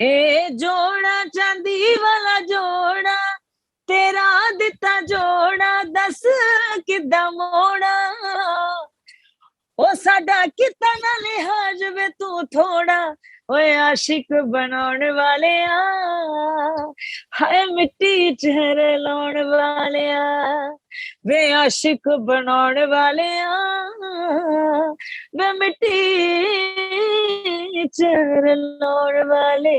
ए जोड़ा चांदी वाला जोड़ा तेरा दिता जोड़ा दस किदा मोड़ा ओ साडा किता ना लिहाज वे तू थोड़ा ओए आशिक बनाने वाले हाय मिट्टी चेहरे लाउण वाले वे आशिक बनाने वाले वे मिट्टी चेहरे लाउण वाले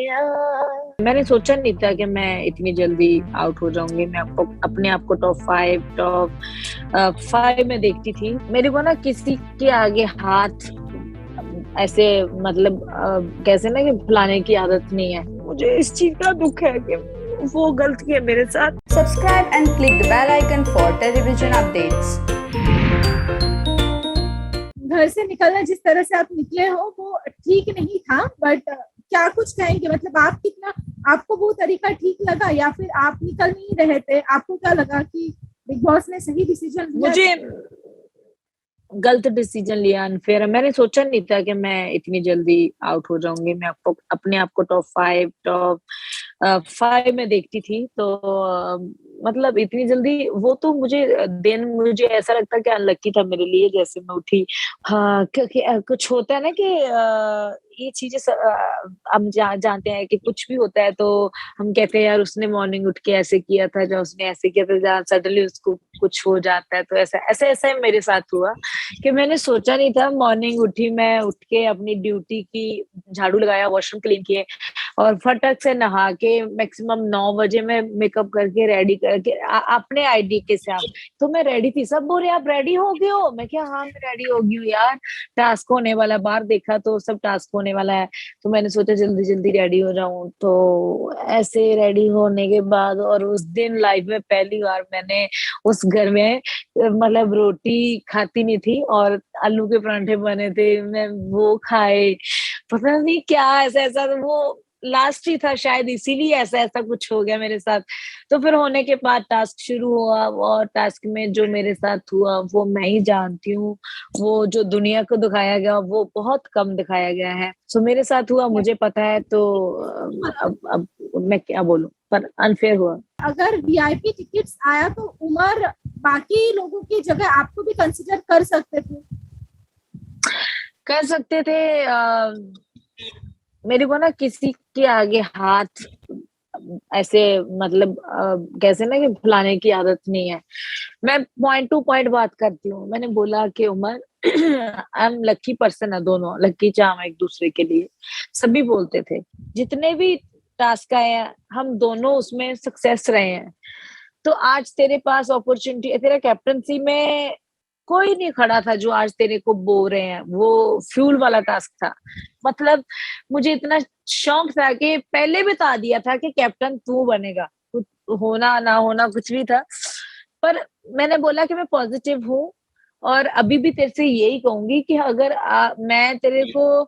मैंने सोचा नहीं था कि मैं इतनी जल्दी आउट हो जाऊंगी। मैं आपको अपने आप को टॉप 5 में देखती थी। मेरे को ना किसी के आगे हाथ ऐसे मतलब कैसे ना कि फुलाने की आदत नहीं है। मुझे इस चीज का दुख है कि वो गलती है मेरे साथ। Subscribe and click the bell icon for television updates. घर से निकलना जिस तरह से आप निकले हो वो ठीक नहीं था, बट क्या कुछ कहेंगे? मतलब आप कितना, आपको वो तरीका ठीक लगा या फिर आप निकल नहीं रहे थे? आपको क्या लगा कि बिग बॉस ने सही डिसीजन लिया? मुझे गलत डिसीजन लिया, अनफेयर है। मैंने सोचा नहीं था कि मैं इतनी जल्दी आउट हो जाऊंगी। मैं आपको अपने आप को टॉप 5 में देखती थी। तो मतलब इतनी जल्दी वो तो मुझे ऐसा लगता कि अनलकी था मेरे लिए जैसे मैं उठी। हाँ, क्योंकि कुछ होता है ना कि ये चीजें हम जानते हैं कि कुछ भी होता है तो हम कहते हैं यार उसने मॉर्निंग उठ के ऐसे किया था, या उसने ऐसे किया था, सडनली उसको कुछ हो जाता है। तो ऐसा मेरे साथ हुआ कि मैंने सोचा नहीं था। मॉर्निंग उठी, मैं उठ के अपनी ड्यूटी की झाड़ू लगाया, वॉशरूम क्लीन किए और फटक से नहा के मैक्सिमम 9 बजे मैं मेकअप करके रेडी करके अपने आईडी के साथ तो मैं रेडी थी। सब बोले आप रेडी हो गए हो? मैं क्या हाँ मैं रेडी हो गई हूँ यार, टास्क होने वाला। बाहर देखा तो सब टास्क होने वाला है, तो मैंने सोचा जल्दी जल्दी रेडी हो जाऊं। तो ऐसे रेडी होने के बाद और उस दिन लाइफ में पहली बार मैंने उस घर में मतलब रोटी खाती नहीं थी और आलू के परांठे बने थे, मैं वो खाए। पता नहीं क्या ऐसा तो वो लास्ट ही था शायद, इसीलिए ऐसा कुछ हो गया मेरे साथ। तो फिर होने के बाद टास्क शुरू हुआ और टास्क में जो मेरे साथ हुआ वो मैं ही जानती हूँ। वो जो दुनिया को दिखाया गया वो बहुत कम दिखाया गया है। सो मेरे साथ हुआ, मुझे पता है। तो अब मैं क्या बोलूं, पर अनफेयर हुआ। अगर वीआईपी टिकट्स आया तो उमर बाकी लोगों की जगह आपको भी कंसिडर कर सकते थे? कर सकते थे। मेरे को ना किसी के आगे हाथ ऐसे मतलब कैसे ना कि फुलाने की आदत नहीं है। मैं पॉइंट टू पॉइंट बात करती हूँ। मैंने बोला कि Umar I am lucky person है, दोनों लकी चार्म एक दूसरे के लिए। सभी बोलते थे जितने भी टास्क आए हैं हम दोनों उसमें सक्सेस रहे हैं। तो आज तेरे पास अपॉर्चुनिटी है, तेरा कैप्टनसी में कोई नहीं खड़ा था जो आज तेरे को बो रहे हैं। वो फ्यूल वाला टास्क था। मतलब मुझे इतना शौक था कि पहले बता दिया था कि कैप्टन तू बनेगा, कुछ होना ना होना कुछ भी था। पर मैंने बोला कि मैं पॉजिटिव हूँ और अभी भी तेरे से यही कहूंगी कि अगर मैं तेरे को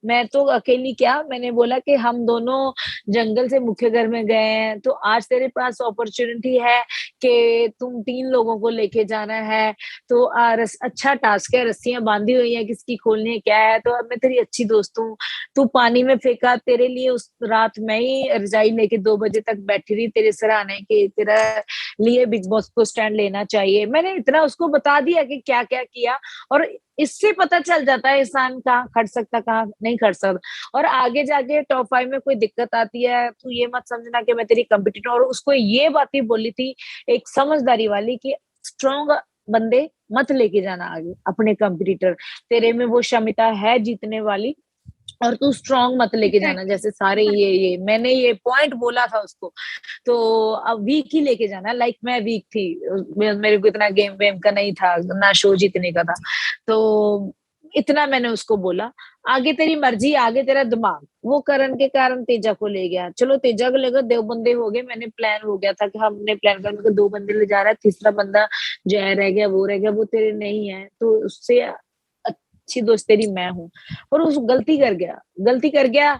मैं तो अकेली क्या, मैंने बोला कि हम दोनों जंगल से मुख्य घर में गए हैं। तो आज तेरे पास अपॉर्चुनिटी है कि तुम 3 लोगों को लेके जाना है। तो अच्छा टास्क है, रस्सियां बांधी हुई है, किसकी खोलनी है क्या है। तो अब मैं तेरी अच्छी दोस्त हूँ। तू पानी में फेंका, तेरे लिए उस रात मैं ही रजाई लेके 2 बजे तक बैठी रही तेरे सराहने के, तेरा लिए बिग बॉस को स्टैंड लेना चाहिए। मैंने इतना उसको बता दिया कि क्या क्या किया। और इससे पता चल जाता है इंसान कहाँ खड़ सकता कहाँ नहीं खड़ सकता। और आगे जाके टॉप 5 में कोई दिक्कत आती है तो ये मत समझना कि मैं तेरी कंपटीटर। और उसको ये बात ही बोली थी एक समझदारी वाली कि स्ट्रॉन्ग बंदे मत लेके जाना आगे अपने कंपटीटर। तेरे में वो क्षमता है जीतने वाली और तू स्ट्रॉन्ग मत लेके जाना जैसे सारे ये मैंने ये पॉइंट बोला था उसको। तो अब वीक ही लेके जाना, लाइक मैं वीक थी। मेरे को इतना गेम वेम का नहीं था ना, शो जीतने का था। तो इतना मैंने उसको बोला। आगे तेरी मर्जी, आगे तेरा दिमाग। वो करण के कारण तेजा को ले गया। चलो तेजा को लेकर 2 बंदे हो गए। मैंने प्लान हो गया था कि हमने प्लान कर 2 बंदे ले जा रहा है, तीसरा बंदा जय रह गया, वो रह गया। वो तेरे नहीं है तो उससे अच्छी दोस्त तेरी मैं हूँ। और उस गलती कर गया।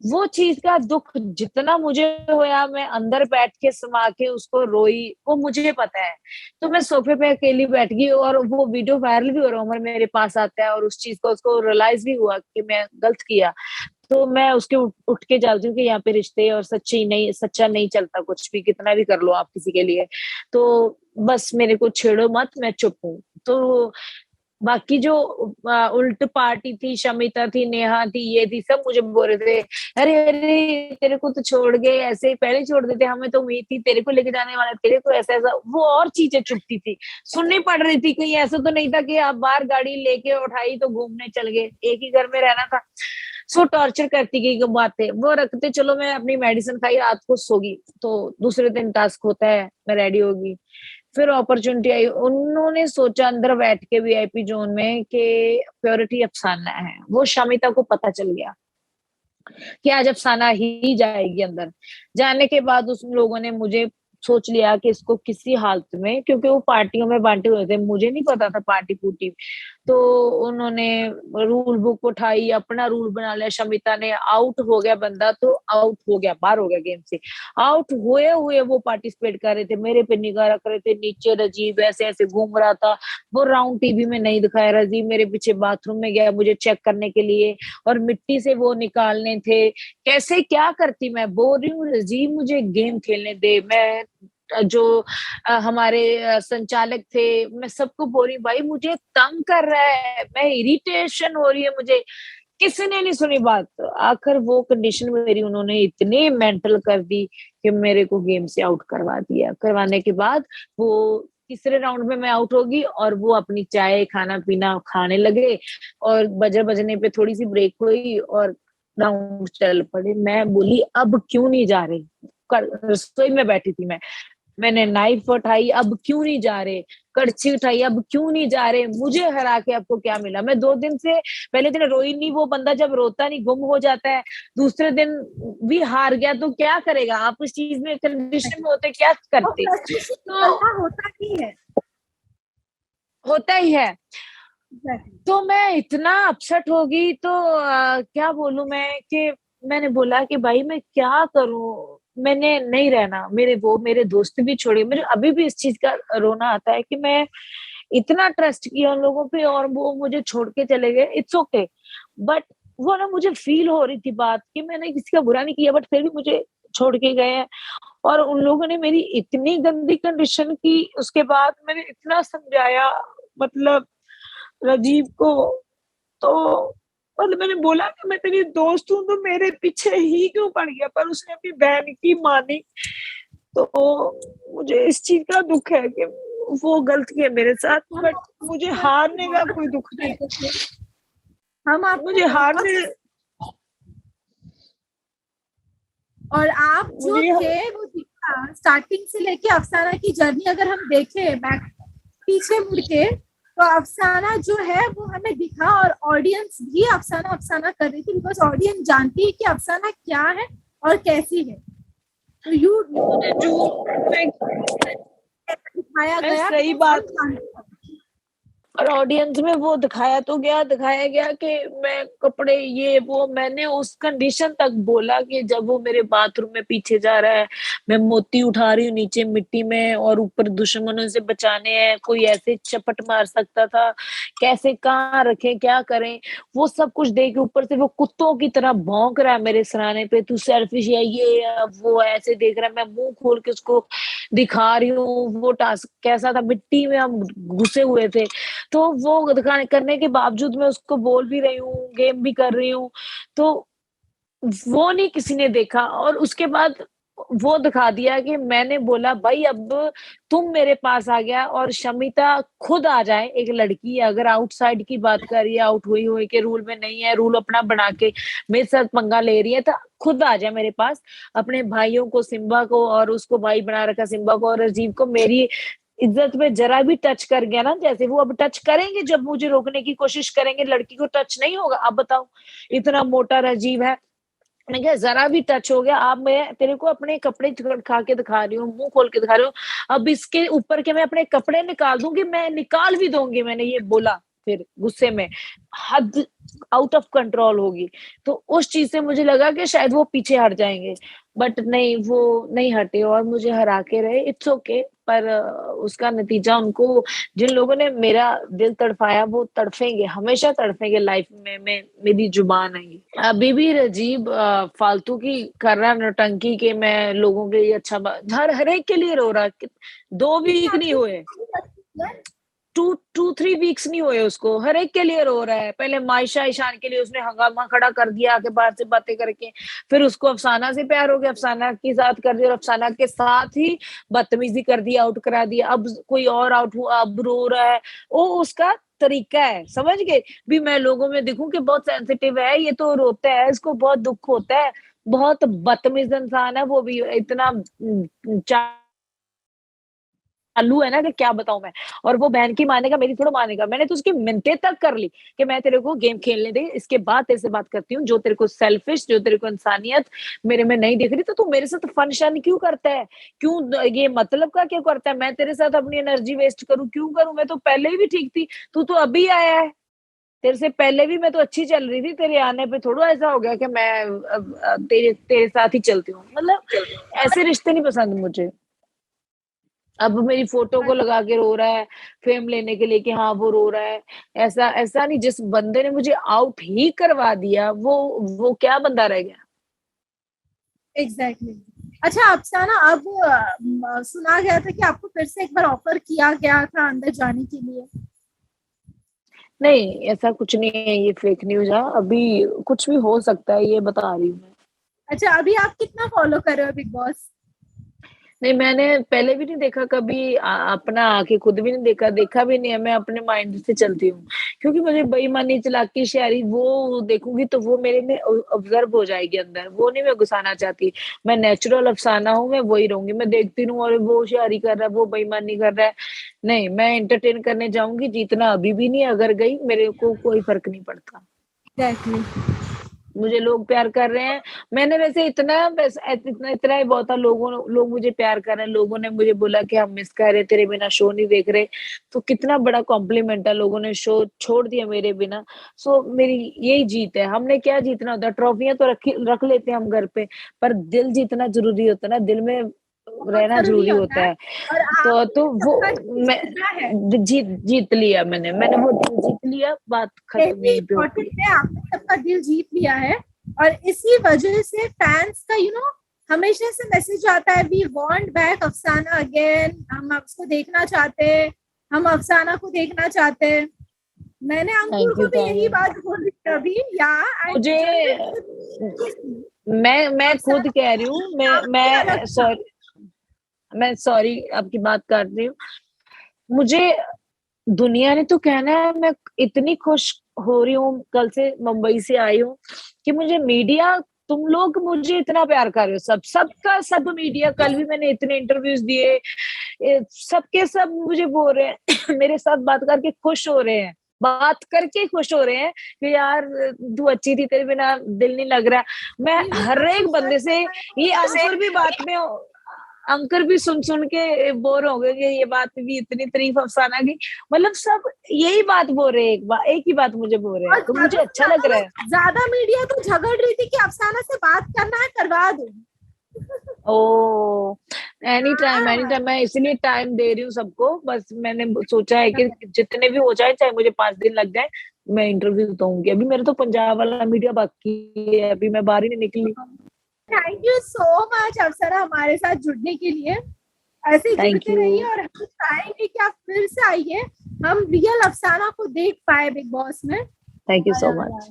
वो चीज का दुख जितना मुझे होया, मैं अंदर बैठ के समा के उसको रोई, वो मुझे पता है। तो मैं सोफे पे अकेली बैठ गई और वो वीडियो वायरल भी हो रहा है। उमर मेरे पास आता है और उस चीज को उसको रियलाइज भी हुआ कि मैं गलत किया। तो मैं उसके उठ के जाती हूँ कि यहाँ पे रिश्ते और सच्चा नहीं चलता कुछ भी, कितना भी कर लो आप किसी के लिए। तो बस मेरे को छेड़ो मत, मैं चुप हूँ। तो बाकी जो उल्ट पार्टी थी, शमिता थी, नेहा थी, ये थी, सब मुझे बोल रहे थे, "अरे, अरे! तेरे को तो छोड़ गए, ऐसे ही पहले ही छोड़ देते, हमें तो उम्मीद थी तेरे को लेके जाने वाला, तेरे को ऐसा-ऐसा।" वो और चीज़ें चुभती थी, सुननी पड़ रही थी। कहीं ऐसा तो नहीं था कि आप बाहर गाड़ी लेके उठाई तो घूमने चल गए, एक ही घर में रहना था। सो टॉर्चर करती गई वो बातें, वो रखते चलो मैं अपनी मेडिसिन खाई, रात को सो गई, तो दूसरे दिन टास्क होता है, मैं रेडी होगी। फिर अपॉर्चुनिटी आई, उन्होंने सोचा अंदर बैठ के वीआईपी जोन में कि प्योरिटी अफसाना है, वो शमिता को पता चल गया कि आज अफसाना ही जाएगी अंदर। जाने के बाद उस लोगों ने मुझे सोच लिया कि इसको किसी हालत में, क्योंकि वो पार्टियों में बांटे हुए थे, मुझे नहीं पता था पार्टी-पुर्टी, तो उन्होंने रूल बुक उठाई, अपना रूल बना लिया शमिता ने, आउट हो गया बंदा तो आउट हो गया, बाहर हो गया गेम से। आउट हुए हुए वो पार्टिसिपेट कर रहे थे, मेरे पे निगाह रख रहे थे, नीचे राजीव ऐसे-ऐसे घूम रहा था, वो राउंड टीवी में नहीं दिखाया, राजीव मेरे पीछे बाथरूम में गया मुझे चेक करने के लिए और मिट्टी से वो निकालने थे। कैसे क्या करती मैं, बोल रही हूँ राजीव मुझे गेम खेलने दे, मैं जो हमारे संचालक थे, मैं सबको बोल रही हूँ भाई मुझे तंग कर रहा है, मैं इरिटेशन हो रही है मुझे, किसी ने नहीं सुनी बात। आखिर वो कंडीशन मेरी उन्होंने इतनी मेंटल कर दी कि मेरे को गेम से आउट करवा दिया। करवाने के बाद वो तीसरे राउंड में मैं आउट होगी और वो अपनी चाय, खाना-पीना खाने लगे और बजर बजने पे थोड़ी-सी ब्रेक हुई और राउंड चल पड़े। मैं बोली अब क्यों नहीं जा रहे? रसोई में बैठी थी मैं। मैंने नाइफ उठाई, अब क्यों नहीं जा रहे? कड़छी उठाई, अब क्यों नहीं जा रहे? मुझे हरा के आपको क्या मिला? मैं 2 दिन से पहले दिन रोई नहीं, वो बंदा जब रोता नहीं, गुम हो जाता है, दूसरे दिन भी हार गया तो क्या करेगा? आप उस चीज़ में कंडीशन में होते क्या और करते? फ्रस्ट्रेशन तो निकलना होता ही है। होता ही है। एग्ज़ैक्टली। तो मैं इतना अपसेट हो गई तो क्या बोलूँ मैं कि मैंने बोला कि भाई मैं क्या करूँ? मैंने नहीं रहना, मेरे दोस्त भी छोड़े, मुझे अभी भी इस चीज़ का रोना आता है कि मैं इतना ट्रस्ट किया उन लोगों पे और वो मुझे छोड़ के चले गए, इट्स ओके। बट वो ना मुझे फ़ील हो रही थी बात कि मैंने किसी का बुरा नहीं किया बट फिर भी मुझे छोड़ के गए हैं और उन लोगों ने मेरी इतनी गंदी कंडीशन की, उसके बाद मैंने इतना समझाया मतलब राजीव को, तो मतलब मैंने बोला कि मैं तेरी दोस्त हूँ तो मेरे पीछे ही क्यों पड़ गया? पर उसने अपनी बहन की मानी। तो मुझे इस चीज़ का दुःख है कि वो गलती है मेरे साथ हम बट आपको मुझे समझ हारने का बहुत कोई दुःख अच्छी नहीं। तरीके से हम आपको मुझे बहुत हारने और आप जो मुझे थे वो दिखा स्टार्टिंग से लेके अफसाना की जर्नी अगर हम देखें बैक पीछे मुड़ के तो अफसाना जो है वो हमें दिखा और ऑडियंस भी अफसाना अफसाना कर रही थी बिकॉज ऑडियंस जानती है कि अफसाना क्या है और कैसी है। तो यू मुझे जो मैं दिखाया मैं गया सही बिकॉज हम बात जानते हैं। और ऑडियंस में वो दिखाया गया कि मैं कपड़े ये वो मैंने उस कंडीशन तक बोला कि जब वो मेरे बाथरूम में पीछे जा रहा है, मैं मोती उठा रही हूँ नीचे मिट्टी में और ऊपर दुश्मनों से बचाने हैं, कोई ऐसे चपट मार सकता था, कैसे कहाँ रखें, क्या करें? वो सब कुछ देख के ऊपर से वो कुत्तों की तरह भौंक रहा है मेरे सराहने पे, तू सेल्फिश है, ये है, वो है, ऐसे देख रहा है, मैं मुँह खोल के उसको दिखा रही हूँ, वो टास्क कैसा था, मिट्टी में हम घुसे हुए थे। तो वो दिखाने करने के बावजूद मैं उसको बोल भी रही हूँ, गेम भी कर रही हूँ, तो वो नहीं किसी ने देखा और उसके बाद वो दिखा दिया कि मैंने बोला भाई अब तुम मेरे पास आ गया और शमिता खुद आ जाए, एक लड़की है अगर आउटसाइड की बात कर रही है, आउट हुई के रूल में नहीं है, रूल अपना बना के मेरे साथ पंगा ले रही है, तो खुद आ जाए मेरे पास, अपने भाइयों को, सिम्बा को और उसको भाई बना रखा सिम्बा को और राजीव को, मेरी इज्जत में जरा भी टच कर गया ना, जैसे वो अब टच करेंगे जब मुझे रोकने की कोशिश करेंगे, लड़की को टच नहीं होगा, अब बताओ इतना मोटा राजीव है, मैंने कहा जरा भी टच हो गया, अब मैं तेरे को अपने कपड़े खा के दिखा रही हूँ, मुंह खोल के दिखा रही हूँ, अब इसके ऊपर के मैं अपने कपड़े निकाल दूंगी, मैं निकाल भी दूंगी, मैंने ये बोला फिर गुस्से में हद आउट ऑफ कंट्रोल होगी। तो उस चीज से मुझे लगा कि शायद वो पीछे हट जाएंगे, बट नहीं, वो नहीं हटे और मुझे हरा के रहे। इट्स ओके, पर उसका नतीजा उनको, जिन लोगों ने मेरा दिल तड़पाया वो तड़फेंगे, हमेशा तड़फेंगे लाइफ में। मेरी जुबान है ये। अभी भी राजीव फालतू की कर रहा है नौटंकी के, मैं लोगों के लिए अच्छा हर एक के लिए रो रहा। 2 वीक नहीं हुए, 2-3 वीक्स नहीं हुए उसको, हर एक के लिए रो रहा है। पहले मायशा ईशान के लिए उसने हंगामा खड़ा कर दिया आके बाहर से बातें करके, फिर उसको अफसाना से प्यार हो गया, अफसाना के साथ कर दिया और अफसाना के साथ ही बदतमीजी कर दी, आउट करा दिया। अब कोई और आउट हुआ, अब रो रहा है। वो उसका तरीका है, समझ गए? भी मैं लोगों में दिखूं कि बहुत सेंसिटिव है, ये तो रोता है, इसको बहुत दुख होता है, बहुत बदतमीज इंसान है, वो भी इतना चालू है ना कि क्या बताऊं मैं। और वो बहन की मानेगा, मेरी थोड़ा मानेगा। मैंने तो उसकी मिन्नतें तक कर ली कि मैं तेरे को गेम खेलने दे, इसके बाद तेरे से बात करती हूँ। जो तेरे को सेल्फिश, जो तेरे को इंसानियत मेरे में नहीं दिख रही, तो तू मेरे साथ फन शन क्यों करता है? क्यों ये मतलब का क्यों करता है? मैं तेरे साथ अपनी एनर्जी वेस्ट करूं? क्यों करूं? मैं तो पहले भी ठीक थी, तू तो अभी आया है। तेरे से पहले भी मैं तो अच्छी चल रही थी, तेरे आने पे थोड़ा ऐसा हो गया कि मैं तेरे तेरे साथ ही चलती हूँ। मतलब ऐसे रिश्ते नहीं पसंद मुझे। अब मेरी फोटो को लगा के रो रहा है फेम लेने के लिए कि हाँ वो रो रहा है। ऐसा ऐसा नहीं, जिस बंदे ने मुझे आउट ही करवा दिया वो क्या बंदा रह गया। एग्जैक्टली। अच्छा अफसाना, अब सुना गया था कि आपको फिर से एक बार ऑफर किया गया था अंदर जाने के लिए। नहीं, ऐसा कुछ नहीं है, ये फेक न्यूज है। अभी कुछ भी हो सकता है, ये बता रही हूँ मैं। अच्छा, अभी आप कितना फॉलो कर रहे हो बिग बॉस? नहीं, मैंने पहले भी नहीं देखा कभी, अपना आके खुद भी नहीं देखा, देखा भी नहीं है। मैं अपने माइंड से चलती हूँ, क्योंकि मुझे बेईमानी, चालाकी, शायरी वो देखूंगी तो वो मेरे में ऑब्जर्व हो जाएगी अंदर, वो नहीं मैं घुसाना चाहती। मैं नेचुरल अफसाना हूँ, मैं वही रहूंगी। मैं देखती हूँ और वो शायरी कर रहा है, वो बेईमानी कर रहा है, नहीं, मैं एंटरटेन करने जाऊंगी। जीतना अभी भी नहीं, अगर गई मेरे को कोई फर्क नहीं पड़ता। एग्जैक्टली। मुझे लोग प्यार कर रहे हैं। मैंने वैसे इतना बस इतना इतना ही बहुत था, लोग मुझे प्यार कर रहे हैं। लोगों ने मुझे बोला कि हम मिस कर रहे, तेरे बिना शो नहीं देख रहे। तो कितना बड़ा कॉम्प्लीमेंट है, लोगों ने शो छोड़ दिया मेरे बिना। सो मेरी यही जीत है। हमने क्या जीतना होता है? ट्रॉफियां तो रख लेते हैं हम घर पे, पर दिल जीतना जरूरी होता है ना, दिल में बहुत रहना जरूरी जरूरी होता होता है। है। और तो आपने वो सबका दिल मैं जीता है। जीत जीत लिया, मैंने वो दिल जीत लिया, बात खत्म यही यहीं पे होती इम्पोर्टेंट है। है, आपने सबका दिल जीत लिया है। और इसी वजह से फैंस का हमेशा से मैसेज आता है, वी वांट बैक अफसाना अगेन, हम उसको देखना चाहते हैं, हम अफसाना को देखना चाहते हैं। मैंने अंकुर थैंक को यू, भी थैंक यही यू। बात बोली अभी, या आई मुझे जनरली मैं खुद अफसाना कह रही हूँ, काफी अलग था। मैं सॉरी आपकी बात काट रही हूँ। मुझे दुनिया ने तो कहना है, मैं इतनी खुश हो रही हूँ, कल से मुंबई से आई हूँ, कि मुझे मीडिया, तुम लोग मुझे इतना प्यार कर रहे हो, सबका सब मीडिया। कल भी मैंने इतने इंटरव्यूज दिए, सबके सब मुझे बोल रहे हैं मेरे साथ बात करके खुश हो रहे हैं, बात करके खुश हो रहे हैं कि यार तू अच्छी थी, तेरे बिना दिल नहीं लग रहा। मैं इवन हर आपको एक बंदे फर्क से, पता है ये तो अंकुर भी बात में, अंकर भी सुन सुन के बोर हो गए कि ये बात भी इतनी तारीफ अफसाना की। मतलब सब यही बात बोल रहे हैं, एक ही बात मुझे बोल रहे हैं, और तो मुझे ज्यादा से अच्छा लग ज्यादा रहा लोग, है। ज्यादा मीडिया तो झगड़ रही थी कि अफसाना से बात करना है, करवा दो। ओ, एनी हाँ, टाइम, मैं इसलिए टाइम दे रही हूँ सबको। बस मैंने सोचा है कि जितने भी हो जाए, चाहे मुझे 5 दिन लग जाए, मैं इंटरव्यू दूंगी। अभी मेरा तो पंजाब वाला मीडिया बाकी है, अभी मैं बाहर ही नहीं निकली। थैंक यू सो मच अफसरा हमारे साथ जुड़ने के लिए। ऐसे ही थैंक जुड़ते यू, रहिए और हम चाहेंगे कि आप फिर से आइए, हम रियल अफसाना को देख पाए बिग बॉस में। Thank you so much.